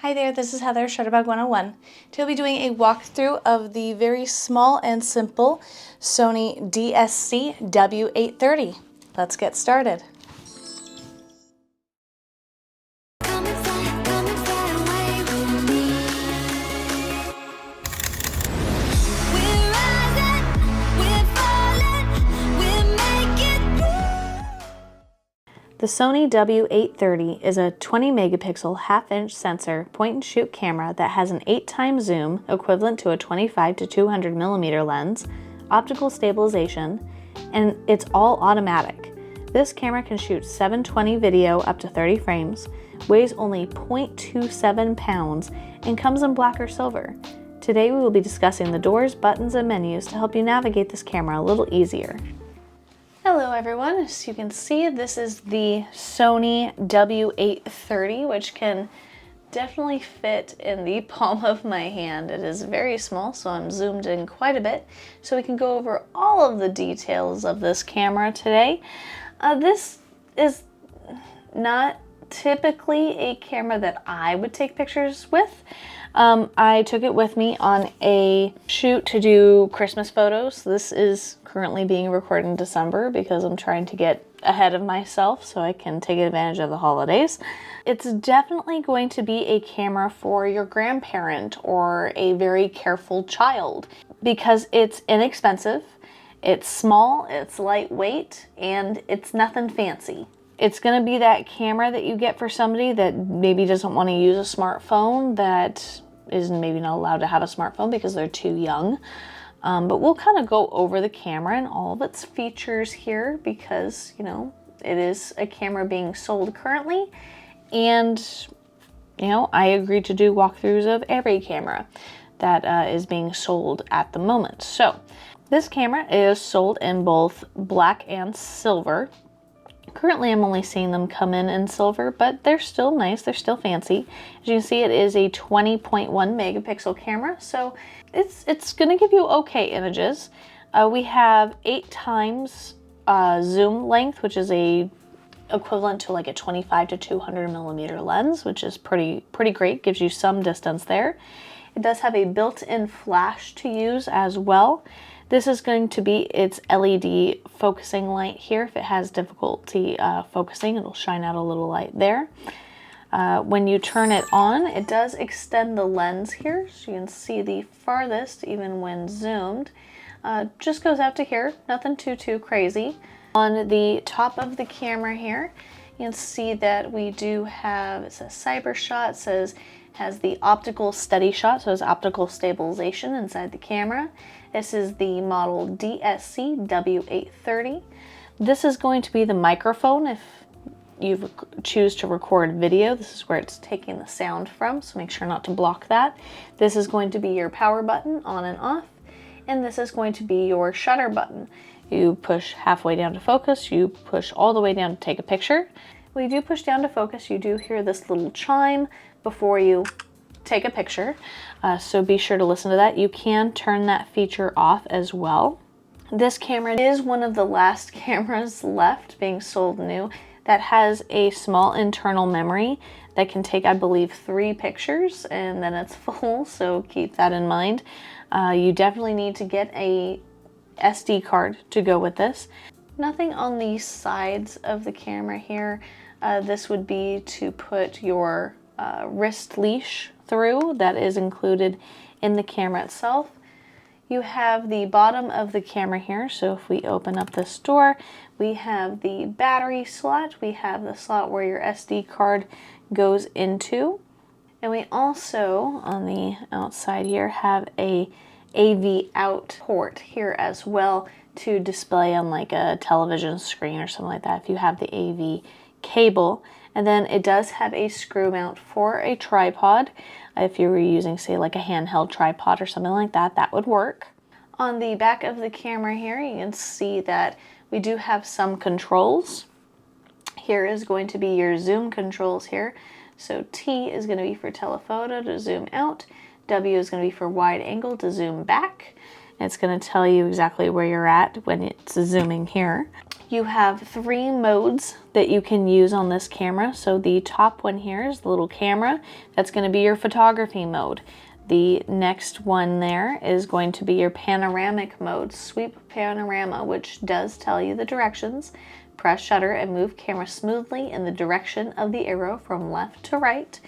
Hi there, this is Heather, Shutterbug 101. Today we'll be doing a walkthrough of the very small and simple Sony W830. Let's get started. The Sony W830 is a 20 megapixel half-inch sensor point-and-shoot camera that has an 8x zoom equivalent to a 25 to 200 millimeter lens, optical stabilization, and it's all automatic. This camera can shoot 720 video up to 30 frames, weighs only 0.27 pounds, and comes in black or silver. Today we will be discussing the doors, buttons, and menus to help you navigate this camera a little easier. Hello everyone, as you can see this is the Sony W830, which can definitely fit in the palm of my hand. It is very small, so I'm zoomed in quite a bit so we can go over all of the details of this camera today. This is not typically a camera that I would take pictures with. I took it with me on a shoot to do Christmas photos. This is currently being recorded in December because I'm trying to get ahead of myself so I can take advantage of the holidays. It's definitely going to be a camera for your grandparent or a very careful child because it's inexpensive, it's small, it's lightweight, and it's nothing fancy. It's going to be that camera that you get for somebody that maybe doesn't want to use a smartphone, that is maybe not allowed to have a smartphone because they're too young. But we'll kind of go over the camera and all of its features here because, you know, it is a camera being sold currently. And, you know, I agreed to do walkthroughs of every camera that is being sold at the moment. So this camera is sold in both black and silver. Currently, I'm only seeing them come in silver, but they're still nice. They're still fancy. As you can see, it is a 20.1 megapixel camera, so it's going to give you okay images. We have 8x zoom length, which is equivalent to like a 25 to 200 millimeter lens, which is pretty great. Gives you some distance there. It does have a built-in flash to use as well. This is going to be its LED focusing light here. If it has difficulty focusing, it'll shine out a little light there. When you turn it on, it does extend the lens here, so you can see the farthest, even when zoomed. Just goes out to here, nothing too crazy. On the top of the camera here, you can see that we do have, it says Cyber Shot, has the optical steady shot, so it's optical stabilization inside the camera. This is the model DSC W830. This is going to be the microphone if you choose to record video. This is where it's taking the sound from, so make sure not to block that. This is going to be your power button on and off, and this is going to be your shutter button. You push halfway down to focus, you push all the way down to take a picture. When you do push down to focus, you do hear this little chime before you take a picture, so be sure to listen to that. You can turn that feature off as well. This camera is one of the last cameras left being sold new that has a small internal memory that can take, I believe, 3 pictures and then it's full, so keep that in mind. You definitely need to get a SD card to go with this. Nothing on the sides of the camera here. This would be to put your wrist leash through that is included in the camera itself. You have the bottom of the camera here, so if we open up this door, we have the battery slot, we have the slot where your SD card goes into, and we also on the outside here have a AV out port here as well to display on like a television screen or something like that if you have the AV cable. And then it does have a screw mount for a tripod. If you were using, say, like a handheld tripod or something like that, that would work. On the back of the camera here, you can see that we do have some controls. Here is going to be your zoom controls here. So T is going to be for telephoto to zoom out. W is going to be for wide angle to zoom back. It's going to tell you exactly where you're at when it's zooming here. You have 3 modes that you can use on this camera. So the top one here is the little camera. That's going to be your photography mode. The next one there is going to be your panoramic mode, sweep panorama, which does tell you the directions. Press shutter and move camera smoothly in the direction of the arrow from left to right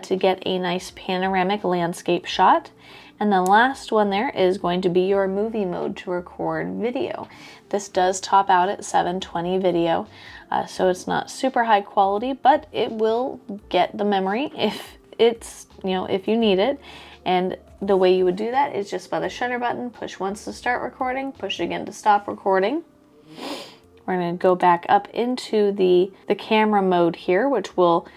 to get a nice panoramic landscape shot. And the last one there is going to be your movie mode to record video. This does top out at 720 video, so it's not super high quality, but it will get the memory if it's, if you need it. And the way you would do that is just by the shutter button, push once to start recording, push again to stop recording. We're going to go back up into the camera mode here, which will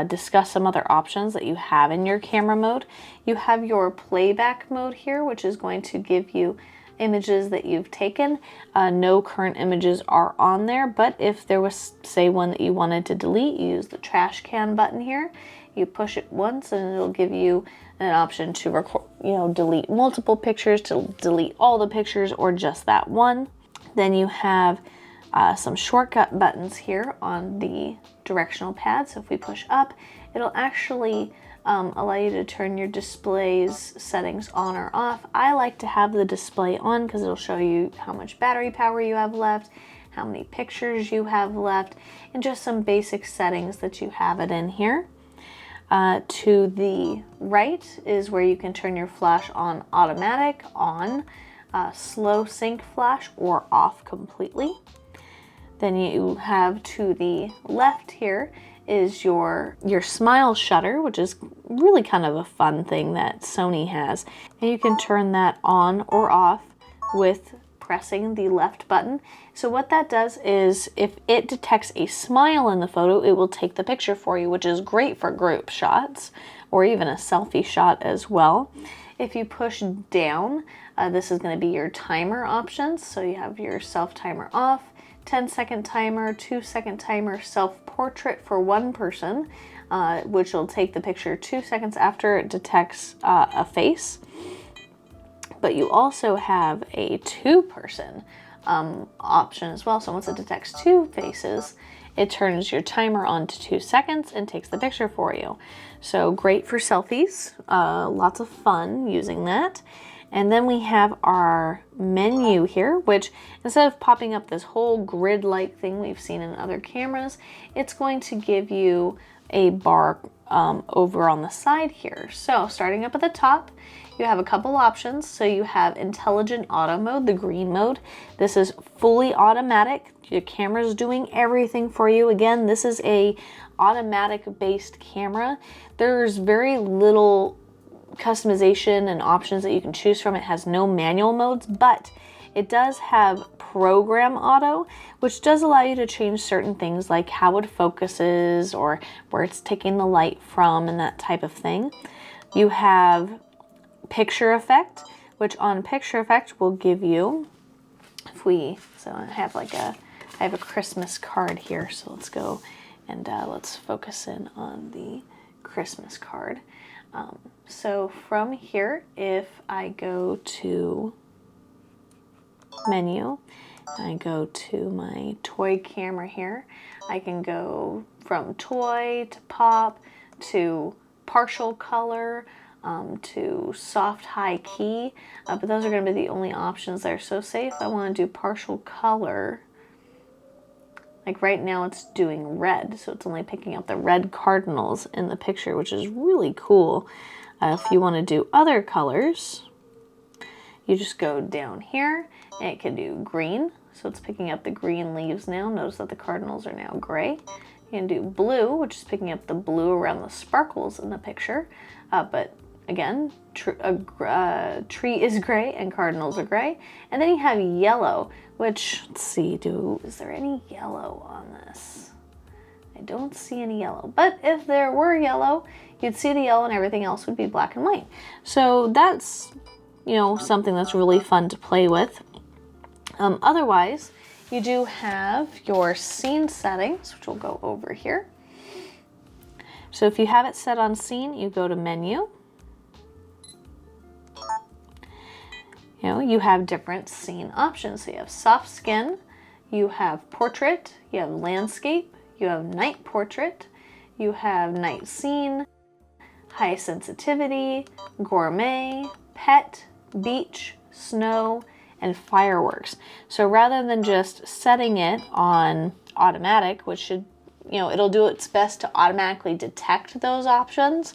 discuss some other options that you have in your camera mode. You have your playback mode here, which is going to give you images that you've taken. No current images are on there, but if there was, say, one that you wanted to delete, you use the trash can button here. You push it once and it'll give you an option to record, delete multiple pictures, to delete all the pictures, or just that one. Then you have some shortcut buttons here on the directional pad. So if we push up, it'll actually allow you to turn your display's settings on or off. I like to have the display on because it'll show you how much battery power you have left, how many pictures you have left, and just some basic settings that you have it in here. To the right is where you can turn your flash on automatic, on, slow sync flash, or off completely. Then you have to the left here is your smile shutter, which is really kind of a fun thing that Sony has. And you can turn that on or off with pressing the left button. So what that does is if it detects a smile in the photo, it will take the picture for you, which is great for group shots or even a selfie shot as well. If you push down, this is going to be your timer options. So you have your self timer off, 10-second timer, 2-second timer, self-portrait for one person, which will take the picture 2 seconds after it detects a face. But you also have a 2-person option as well. So once it detects 2 faces, it turns your timer on to 2 seconds and takes the picture for you. So great for selfies, lots of fun using that. And then we have our menu here, which instead of popping up this whole grid-like thing we've seen in other cameras, it's going to give you a bar over on the side here. So starting up at the top, you have a couple options. So you have intelligent auto mode, the green mode. This is fully automatic. Your camera's doing everything for you. Again, this is a automatic based camera. There's very little customization and options that you can choose from. It has no manual modes, but it does have program auto, which does allow you to change certain things like how it focuses or where it's taking the light from and that type of thing. You have picture effect, which on picture effect will give you, so I have a Christmas card here, so let's go and let's focus in on the Christmas card. So from here, if I go to menu, I go to my toy camera here, I can go from toy to pop to partial color to soft high key, but those are going to be the only options there. So say if I want to do partial color, like right now it's doing red, so it's only picking up the red cardinals in the picture, which is really cool. If you want to do other colors, you just go down here and it can do green, so it's picking up the green leaves now. Notice that the cardinals are now gray. You can do blue, which is picking up the blue around the sparkles in the picture, but again, tree is gray and cardinals are gray. And then you have yellow, which, let's see, is there any yellow on this? I don't see any yellow, but if there were yellow, you'd see the yellow and everything else would be black and white. So that's, something that's really fun to play with. Otherwise, you do have your scene settings, which we'll go over here. So if you have it set on scene, you go to menu. You have different scene options. So you have soft skin, You have portrait, you have landscape, you have night portrait, you have night scene, high sensitivity, gourmet, pet, beach, snow, and fireworks. So rather than just setting it on automatic, which should, it'll do its best to automatically detect those options,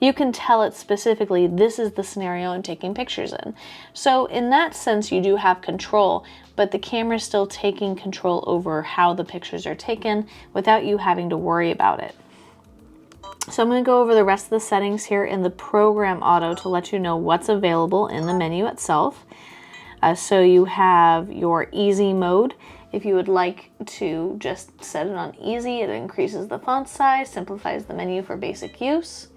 you can tell it specifically, this is the scenario I'm taking pictures in. So in that sense, you do have control, but the camera is still taking control over how the pictures are taken without you having to worry about it. So I'm going to go over the rest of the settings here in the program auto to let you know what's available in the menu itself. So you have your easy mode. If you would like to just set it on easy, it increases the font size, simplifies the menu for basic use.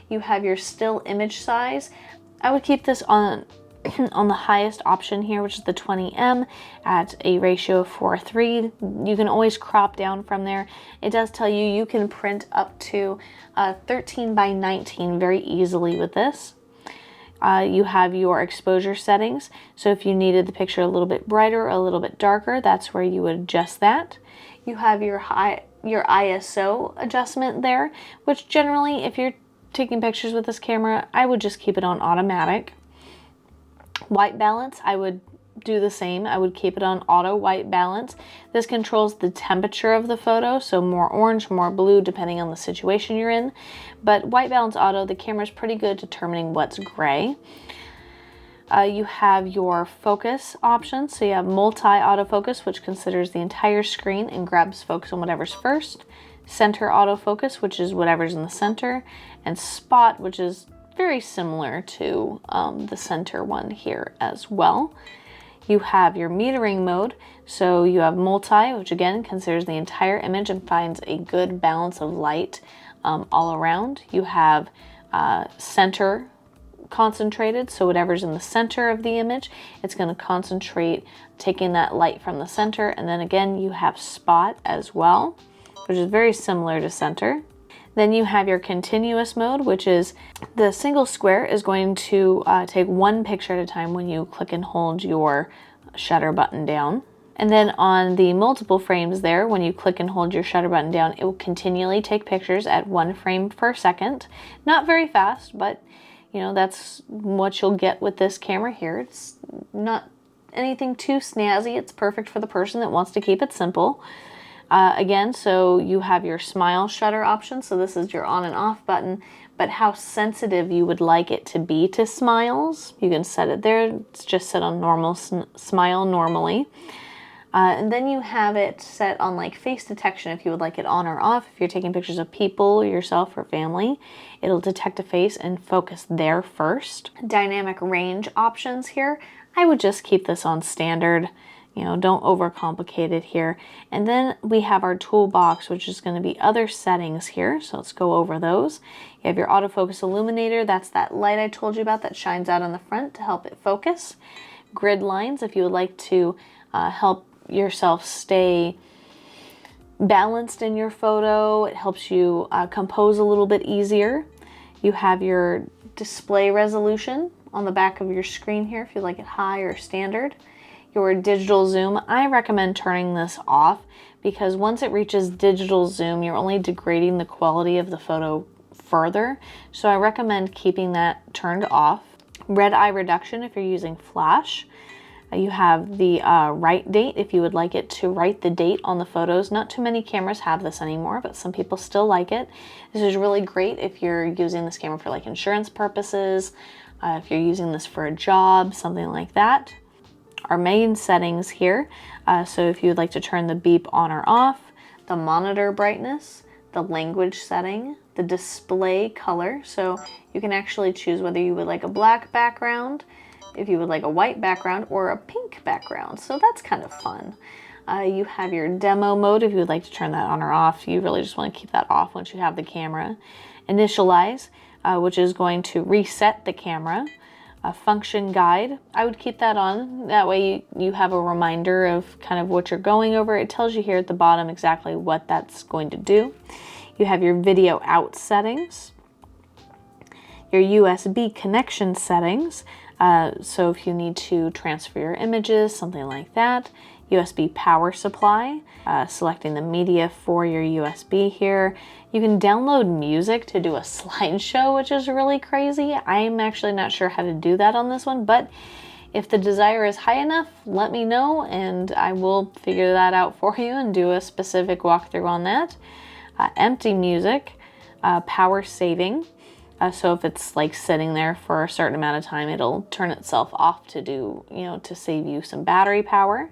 You have your still image size. I would keep this on the highest option here, which is the 20M at a ratio of 4:3. You can always crop down from there. It does tell you you can print up to 13 by 19 very easily with this. You have your exposure settings. So if you needed the picture a little bit brighter or a little bit darker, that's where you would adjust that. You have your ISO adjustment there, which generally, if you're taking pictures with this camera, I would just keep it on automatic. White balance, I would do the same. I would keep it on auto white balance. This controls the temperature of the photo, so more orange, more blue, depending on the situation you're in. But white balance auto, the camera's pretty good at determining what's gray. You have your focus options. So you have multi-autofocus, which considers the entire screen and grabs focus on whatever's first. Center autofocus, which is whatever's in the center. And spot, which is very similar to the center one here as well. You have your metering mode. So you have multi, which again considers the entire image and finds a good balance of light all around. You have center concentrated, so whatever's in the center of the image, it's going to concentrate taking that light from the center. And then again, you have spot as well, which is very similar to center. Then you have your continuous mode, which is the single square is going to take one picture at a time when you click and hold your shutter button down. And then on the multiple frames there, when you click and hold your shutter button down, it will continually take pictures at 1 frame per second. Not very fast, but that's what you'll get with this camera here. It's not anything too snazzy. It's perfect for the person that wants to keep it simple. Again, so you have your smile shutter option. So this is your on and off button, but how sensitive you would like it to be to smiles, you can set it there. It's just set on normal smile normally. And then you have it set on like face detection if you would like it on or off. If you're taking pictures of people, yourself, or family, it'll detect a face and focus there first. Dynamic range options here. I would just keep this on standard. Don't overcomplicate it here. And then we have our toolbox, which is going to be other settings here. So let's go over those. You have your autofocus illuminator. That's that light I told you about that shines out on the front to help it focus. Grid lines, if you would like to help yourself stay balanced in your photo. It helps you compose a little bit easier. You have your display resolution on the back of your screen here if you like it high or standard. Your digital zoom, I recommend turning this off because once it reaches digital zoom, you're only degrading the quality of the photo further. So I recommend keeping that turned off. Red eye reduction if you're using flash. You have the write date if you would like it to write the date on the photos. Not too many cameras have this anymore, but some people still like it. This is really great if you're using this camera for like insurance purposes, if you're using this for a job, something like that. Our main settings here, so if you would like to turn the beep on or off, the monitor brightness, the language setting, the display color, so you can actually choose whether you would like a black background, if you would like a white background, or a pink background, so that's kind of fun. You have your demo mode if you would like to turn that on or off. You really just want to keep that off once you have the camera. Initialize, which is going to reset the camera. A function guide, I would keep that on. That way you have a reminder of kind of what you're going over. It tells you here at the bottom exactly what that's going to do. You have your video out settings, your USB connection settings. So if you need to transfer your images, something like that. USB power supply, selecting the media for your USB here. You can download music to do a slideshow, which is really crazy. I'm actually not sure how to do that on this one, but if the desire is high enough, let me know and I will figure that out for you and do a specific walkthrough on that. Empty music, power saving. So if it's like sitting there for a certain amount of time, it'll turn itself off to do, to save you some battery power.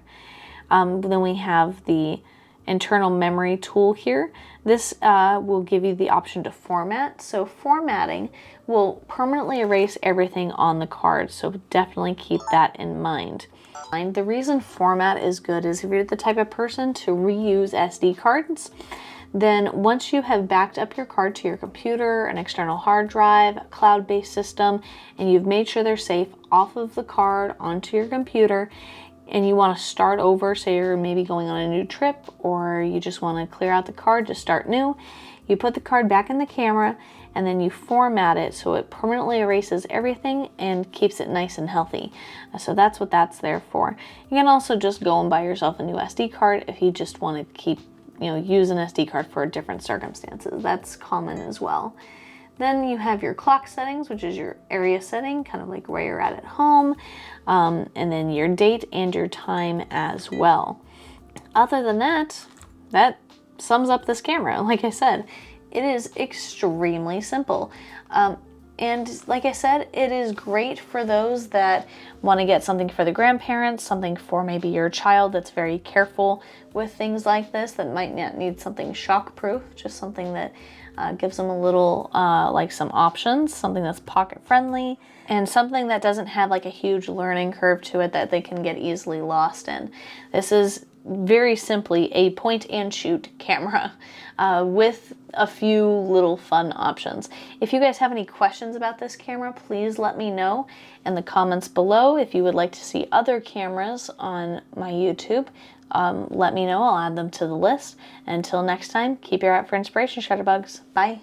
Then we have the internal memory tool here. This will give you the option to format. So formatting will permanently erase everything on the card. So definitely keep that in mind. The reason format is good is if you're the type of person to reuse SD cards, then once you have backed up your card to your computer, an external hard drive, a cloud-based system, and you've made sure they're safe off of the card onto your computer, and you want to start over, say you're maybe going on a new trip or you just want to clear out the card to start new, you put the card back in the camera and then you format it so it permanently erases everything and keeps it nice and healthy. So that's what that's there for. You can also just go and buy yourself a new SD card if you just want to keep, use an SD card for different circumstances. That's common as well. Then you have your clock settings, which is your area setting, kind of like where you're at home, and then your date and your time as well. Other than that, that sums up this camera. Like I said, it is extremely simple. And like I said, it is great for those that want to get something for the grandparents, something for maybe your child that's very careful with things like this, that might not need something shock-proof, just something that gives them a little, like some options, something that's pocket-friendly, and something that doesn't have like a huge learning curve to it that they can get easily lost in. This is very simply a point-and-shoot camera with a few little fun options. If you guys have any questions about this camera, please let me know in the comments below. If you would like to see other cameras on my YouTube, let me know. I'll add them to the list. Until next time, keep your eye out for inspiration, Shutterbugs. Bye.